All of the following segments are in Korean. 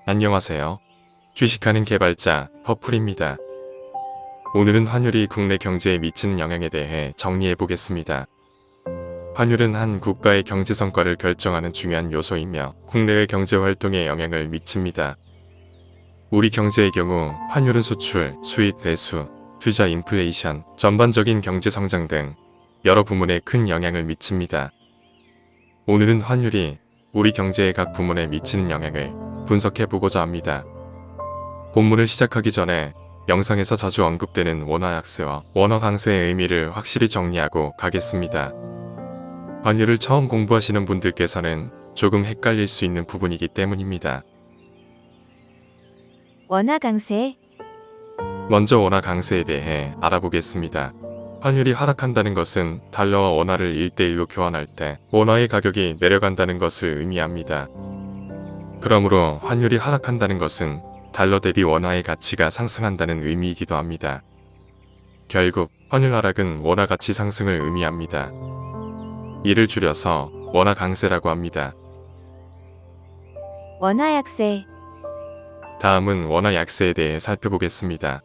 안녕하세요. 주식하는 개발자 퍼플입니다. 오늘은 환율이 국내 경제에 미치는 영향에 대해 정리해 보겠습니다. 환율은 한 국가의 경제 성과를 결정하는 중요한 요소이며 국내외 경제 활동에 영향을 미칩니다. 우리 경제의 경우 환율은 수출, 수입, 배수, 투자, 인플레이션, 전반적인 경제 성장 등 여러 부문에 큰 영향을 미칩니다. 오늘은 환율이 우리 경제의 각 부문에 미치는 영향을 분석해 보고자 합니다. 본문을 시작하기 전에 영상에서 자주 언급되는 원화 약세와 원화 강세의 의미를 확실히 정리하고 가겠습니다. 환율을 처음 공부하시는 분들께서는 조금 헷갈릴 수 있는 부분이기 때문입니다. 원화 강세. 먼저 원화 강세에 대해 알아보겠습니다. 환율이 하락한다는 것은 달러와 원화를 1대1로 교환할 때 원화의 가격이 내려간다는 것을 의미합니다. 그러므로 환율이 하락한다는 것은 달러 대비 원화의 가치가 상승한다는 의미이기도 합니다. 결국 환율 하락은 원화 가치 상승을 의미합니다. 이를 줄여서 원화 강세라고 합니다. 원화 약세. 다음은 원화 약세에 대해 살펴보겠습니다.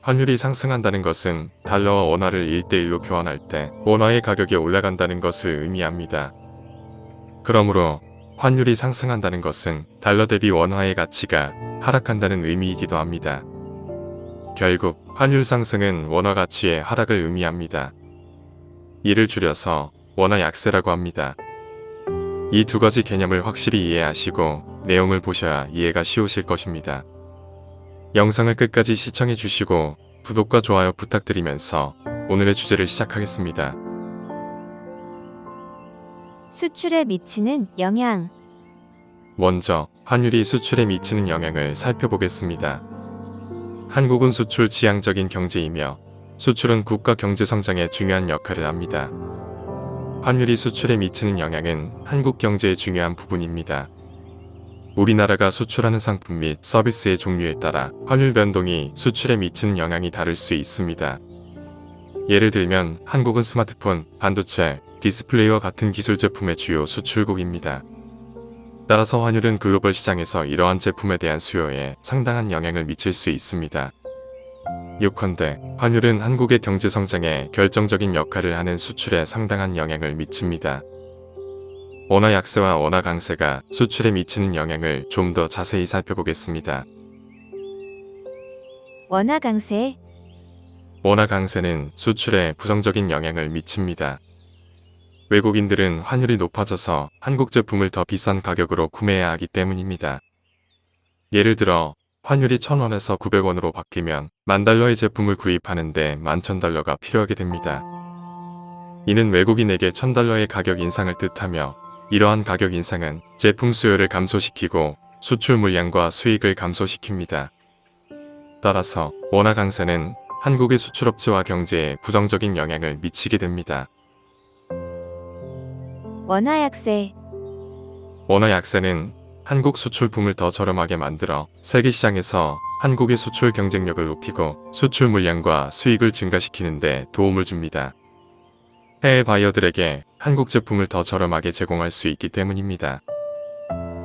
환율이 상승한다는 것은 달러와 원화를 1대1로 교환할 때 원화의 가격이 올라간다는 것을 의미합니다. 그러므로 환율이 상승한다는 것은 달러 대비 원화의 가치가 하락한다는 의미이기도 합니다. 결국 환율 상승은 원화 가치의 하락을 의미합니다. 이를 줄여서 원화 약세라고 합니다. 이 두 가지 개념을 확실히 이해하시고 내용을 보셔야 이해가 쉬우실 것입니다. 영상을 끝까지 시청해 주시고 구독과 좋아요 부탁드리면서 오늘의 주제를 시작하겠습니다. 수출에 미치는 영향. 먼저 환율이 수출에 미치는 영향을 살펴보겠습니다. 한국은 수출 지향적인 경제이며 수출은 국가 경제 성장에 중요한 역할을 합니다. 환율이 수출에 미치는 영향은 한국 경제의 중요한 부분입니다. 우리나라가 수출하는 상품 및 서비스의 종류에 따라 환율 변동이 수출에 미치는 영향이 다를 수 있습니다. 예를 들면 한국은 스마트폰, 반도체, 디스플레이와 같은 기술 제품의 주요 수출국입니다. 따라서 환율은 글로벌 시장에서 이러한 제품에 대한 수요에 상당한 영향을 미칠 수 있습니다. 요컨대 환율은 한국의 경제 성장에 결정적인 역할을 하는 수출에 상당한 영향을 미칩니다. 원화 약세와 원화 강세가 수출에 미치는 영향을 좀 더 자세히 살펴보겠습니다. 원화 강세. 원화 강세는 수출에 부정적인 영향을 미칩니다. 외국인들은 환율이 높아져서 한국 제품을 더 비싼 가격으로 구매해야 하기 때문입니다. 예를 들어 환율이 1,000원에서 900원으로 바뀌면 10,000달러의 제품을 구입하는데 11,000달러가 필요하게 됩니다. 이는 외국인에게 1,000달러의 가격 인상을 뜻하며 이러한 가격 인상은 제품 수요를 감소시키고 수출 물량과 수익을 감소시킵니다. 따라서 원화 강세는 한국의 수출업체와 경제에 부정적인 영향을 미치게 됩니다. 원화 약세. 원화 약세는 한국 수출품을 더 저렴하게 만들어 세계 시장에서 한국의 수출 경쟁력을 높이고 수출 물량과 수익을 증가시키는 데 도움을 줍니다. 해외 바이어들에게 한국 제품을 더 저렴하게 제공할 수 있기 때문입니다.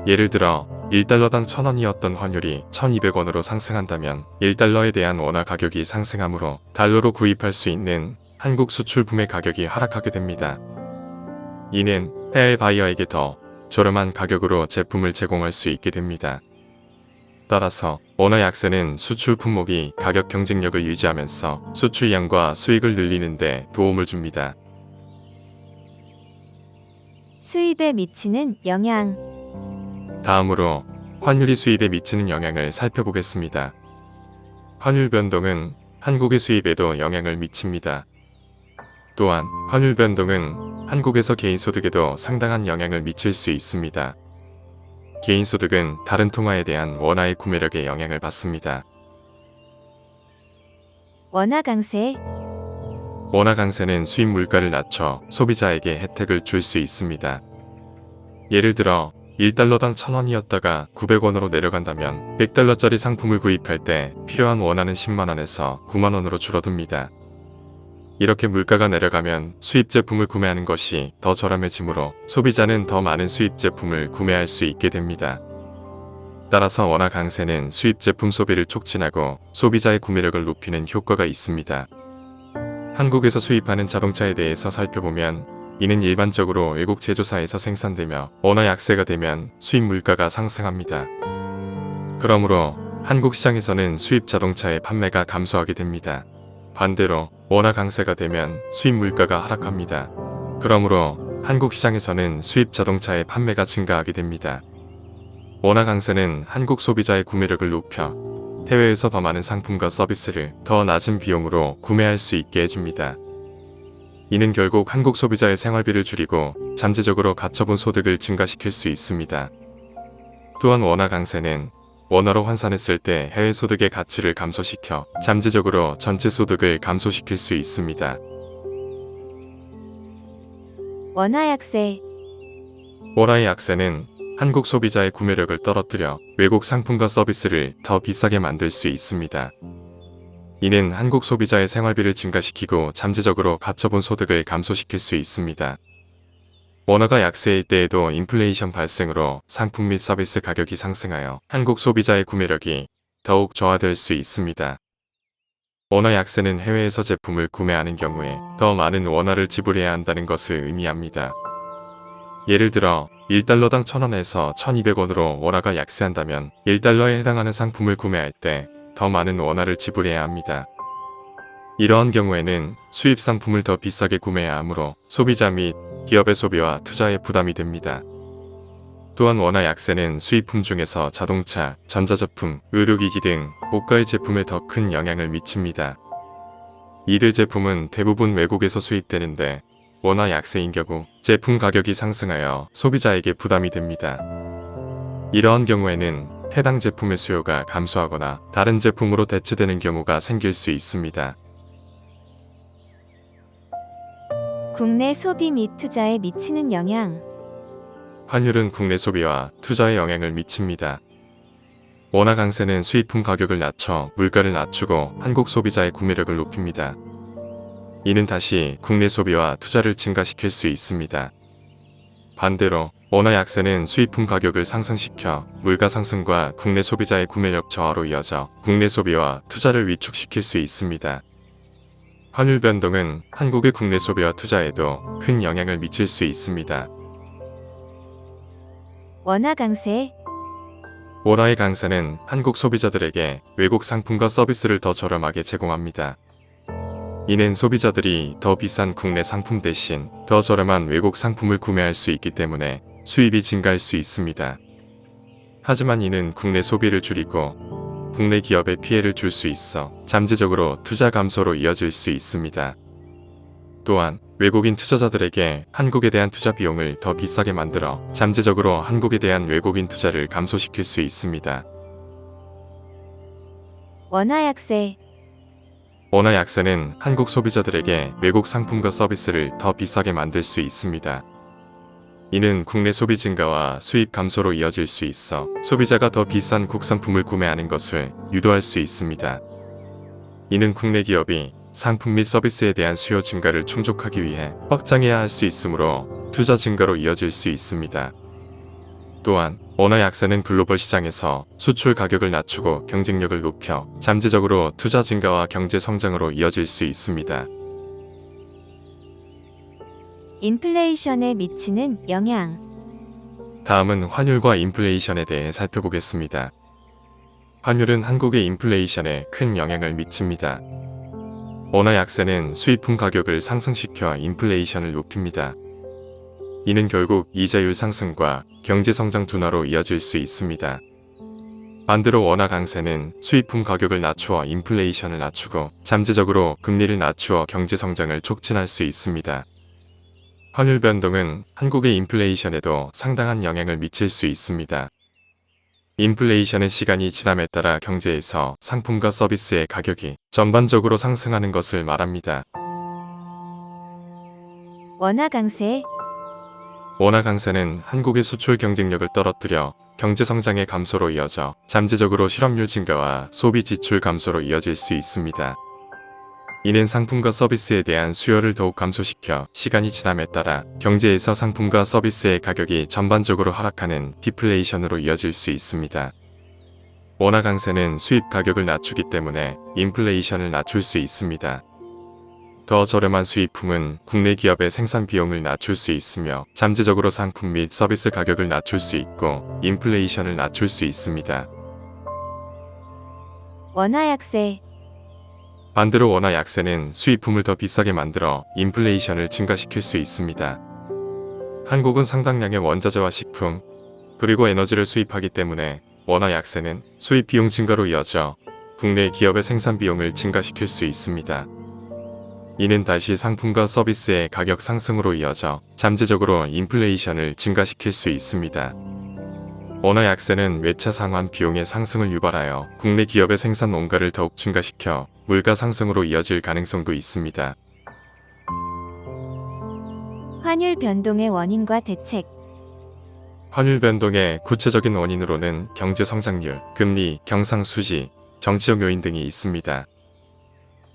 예를 들어 1달러당 1,000원이었던 환율이 1,200원으로 상승한다면 1달러에 대한 원화 가격이 상승하므로 달러로 구입할 수 있는 한국 수출품의 가격이 하락하게 됩니다. 이는 해외 바이어에게 더 저렴한 가격으로 제품을 제공할 수 있게 됩니다. 따라서 원화 약세는 수출 품목이 가격 경쟁력을 유지하면서 수출량과 수익을 늘리는 데 도움을 줍니다. 수입에 미치는 영향. 다음으로 환율이 수입에 미치는 영향을 살펴보겠습니다. 환율 변동은 한국의 수입에도 영향을 미칩니다. 또한 환율 변동은 한국에서 개인소득에도 상당한 영향을 미칠 수 있습니다. 개인소득은 다른 통화에 대한 원화의 구매력에 영향을 받습니다. 원화 강세. 원화 강세는 수입 물가를 낮춰 소비자에게 혜택을 줄 수 있습니다. 예를 들어 1달러당 1,000원이었다가 900원으로 내려간다면 100달러짜리 상품을 구입할 때 필요한 원화는 10만원에서 9만원으로 줄어듭니다. 이렇게 물가가 내려가면 수입 제품을 구매하는 것이 더 저렴해지므로 소비자는 더 많은 수입 제품을 구매할 수 있게 됩니다. 따라서 원화 강세는 수입 제품 소비를 촉진하고 소비자의 구매력을 높이는 효과가 있습니다. 한국에서 수입하는 자동차에 대해서 살펴보면 이는 일반적으로 외국 제조사에서 생산되며 원화 약세가 되면 수입 물가가 상승합니다. 그러므로 한국 시장에서는 수입 자동차의 판매가 감소하게 됩니다. 반대로 원화 강세가 되면 수입 물가가 하락합니다. 그러므로 한국 시장에서는 수입 자동차의 판매가 증가하게 됩니다. 원화 강세는 한국 소비자의 구매력을 높여 해외에서 더 많은 상품과 서비스를 더 낮은 비용으로 구매할 수 있게 해줍니다. 이는 결국 한국 소비자의 생활비를 줄이고 잠재적으로 가처분 소득을 증가시킬 수 있습니다. 또한 원화 강세는 원화로 환산했을 때 해외 소득의 가치를 감소시켜 잠재적으로 전체 소득을 감소시킬 수 있습니다. 원화 약세. 원화의 약세는 한국 소비자의 구매력을 떨어뜨려 외국 상품과 서비스를 더 비싸게 만들 수 있습니다. 이는 한국 소비자의 생활비를 증가시키고 잠재적으로 가처분 소득을 감소시킬 수 있습니다. 원화가 약세일 때에도 인플레이션 발생으로 상품 및 서비스 가격이 상승하여 한국 소비자의 구매력이 더욱 저하될 수 있습니다. 원화 약세는 해외에서 제품을 구매하는 경우에 더 많은 원화를 지불해야 한다는 것을 의미합니다. 예를 들어 1달러당 1,000원에서 1,200원으로 원화가 약세한다면 1달러에 해당하는 상품을 구매할 때 더 많은 원화를 지불해야 합니다. 이러한 경우에는 수입 상품을 더 비싸게 구매해야 하므로 소비자 및 기업의 소비와 투자에 부담이 됩니다. 또한 원화 약세는 수입품 중에서 자동차, 전자제품, 의료기기 등 고가의 제품에 더 큰 영향을 미칩니다. 이들 제품은 대부분 외국에서 수입되는데 원화 약세인 경우 제품 가격이 상승하여 소비자에게 부담이 됩니다. 이러한 경우에는 해당 제품의 수요가 감소하거나 다른 제품으로 대체되는 경우가 생길 수 있습니다. 국내 소비 및 투자에 미치는 영향. 환율은 국내 소비와 투자에 영향을 미칩니다. 원화 강세는 수입품 가격을 낮춰 물가를 낮추고 한국 소비자의 구매력을 높입니다. 이는 다시 국내 소비와 투자를 증가시킬 수 있습니다. 반대로 원화 약세는 수입품 가격을 상승시켜 물가 상승과 국내 소비자의 구매력 저하로 이어져 국내 소비와 투자를 위축시킬 수 있습니다. 환율 변동은 한국의 국내 소비와 투자에도 큰 영향을 미칠 수 있습니다. 원화 강세. 원화의 강세는 한국 소비자들에게 외국 상품과 서비스를 더 저렴하게 제공합니다. 이는 소비자들이 더 비싼 국내 상품 대신 더 저렴한 외국 상품을 구매할 수 있기 때문에 수입이 증가할 수 있습니다. 하지만 이는 국내 소비를 줄이고 국내 기업에 피해를 줄 수 있어 잠재적으로 투자 감소로 이어질 수 있습니다. 또한 외국인 투자자들에게 한국에 대한 투자 비용을 더 비싸게 만들어 잠재적으로 한국에 대한 외국인 투자를 감소시킬 수 있습니다. 원화 약세. 원화 약세는 한국 소비자들에게 외국 상품과 서비스를 더 비싸게 만들 수 있습니다. 이는 국내 소비 증가와 수입 감소로 이어질 수 있어 소비자가 더 비싼 국산품을 구매하는 것을 유도할 수 있습니다. 이는 국내 기업이 상품 및 서비스에 대한 수요 증가를 충족하기 위해 확장해야 할 수 있으므로 투자 증가로 이어질 수 있습니다. 또한 원화 약세는 글로벌 시장에서 수출 가격을 낮추고 경쟁력을 높여 잠재적으로 투자 증가와 경제 성장으로 이어질 수 있습니다. 인플레이션에 미치는 영향. 다음은 환율과 인플레이션에 대해 살펴보겠습니다. 환율은 한국의 인플레이션에 큰 영향을 미칩니다. 원화 약세는 수입품 가격을 상승시켜 인플레이션을 높입니다. 이는 결국 이자율 상승과 경제 성장 둔화로 이어질 수 있습니다. 반대로 원화 강세는 수입품 가격을 낮추어 인플레이션을 낮추고 잠재적으로 금리를 낮추어 경제 성장을 촉진할 수 있습니다. 환율 변동은 한국의 인플레이션에도 상당한 영향을 미칠 수 있습니다. 인플레이션의 시간이 지남에 따라 경제에서 상품과 서비스의 가격이 전반적으로 상승하는 것을 말합니다. 원화 강세. 원화 강세는 한국의 수출 경쟁력을 떨어뜨려 경제 성장의 감소로 이어져 잠재적으로 실업률 증가와 소비 지출 감소로 이어질 수 있습니다. 이는 상품과 서비스에 대한 수요를 더욱 감소시켜 시간이 지남에 따라 경제에서 상품과 서비스의 가격이 전반적으로 하락하는 디플레이션으로 이어질 수 있습니다. 원화 강세는 수입 가격을 낮추기 때문에 인플레이션을 낮출 수 있습니다. 더 저렴한 수입품은 국내 기업의 생산 비용을 낮출 수 있으며 잠재적으로 상품 및 서비스 가격을 낮출 수 있고 인플레이션을 낮출 수 있습니다. 원화 약세. 반대로 원화 약세는 수입품을 더 비싸게 만들어 인플레이션을 증가시킬 수 있습니다. 한국은 상당량의 원자재와 식품, 그리고 에너지를 수입하기 때문에 원화 약세는 수입 비용 증가로 이어져 국내 기업의 생산 비용을 증가시킬 수 있습니다. 이는 다시 상품과 서비스의 가격 상승으로 이어져 잠재적으로 인플레이션을 증가시킬 수 있습니다. 원화 약세는 외차 상환 비용의 상승을 유발하여 국내 기업의 생산 원가를 더욱 증가시켜 물가 상승으로 이어질 가능성도 있습니다. 환율 변동의 원인과 대책. 환율 변동의 구체적인 원인으로는 경제 성장률, 금리, 경상수지, 정치적 요인 등이 있습니다.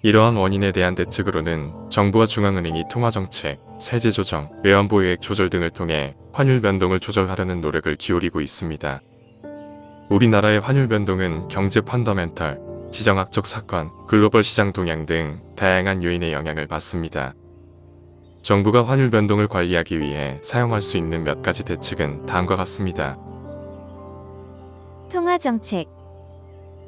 이러한 원인에 대한 대책으로는 정부와 중앙은행이 통화정책, 세제 조정, 외환보유액 조절 등을 통해 환율 변동을 조절하려는 노력을 기울이고 있습니다. 우리나라의 환율 변동은 경제 펀더멘털, 지정학적 사건, 글로벌 시장 동향 등 다양한 요인의 영향을 받습니다. 정부가 환율 변동을 관리하기 위해 사용할 수 있는 몇 가지 대책은 다음과 같습니다. 통화정책.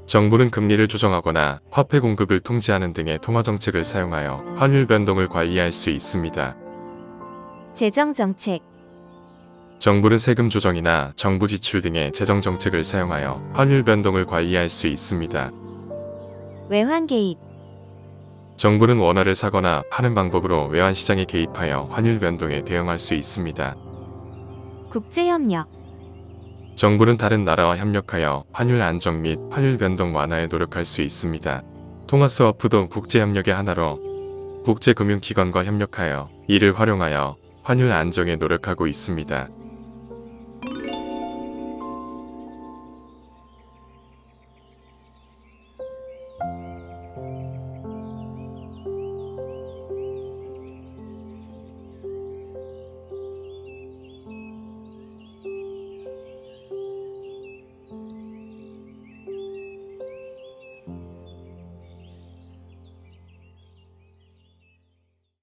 정부는 금리를 조정하거나 화폐 공급을 통제하는 등의 통화정책을 사용하여 환율 변동을 관리할 수 있습니다. 재정정책. 정부는 세금 조정이나 정부 지출 등의 재정정책을 사용하여 환율 변동을 관리할 수 있습니다. 외환 개입. 정부는 원화를 사거나 파는 방법으로 외환시장에 개입하여 환율 변동에 대응할 수 있습니다. 국제협력. 정부는 다른 나라와 협력하여 환율 안정 및 환율 변동 완화에 노력할 수 있습니다. 통화스와프도 국제협력의 하나로 국제금융기관과 협력하여 이를 활용하여 환율 안정에 노력하고 있습니다.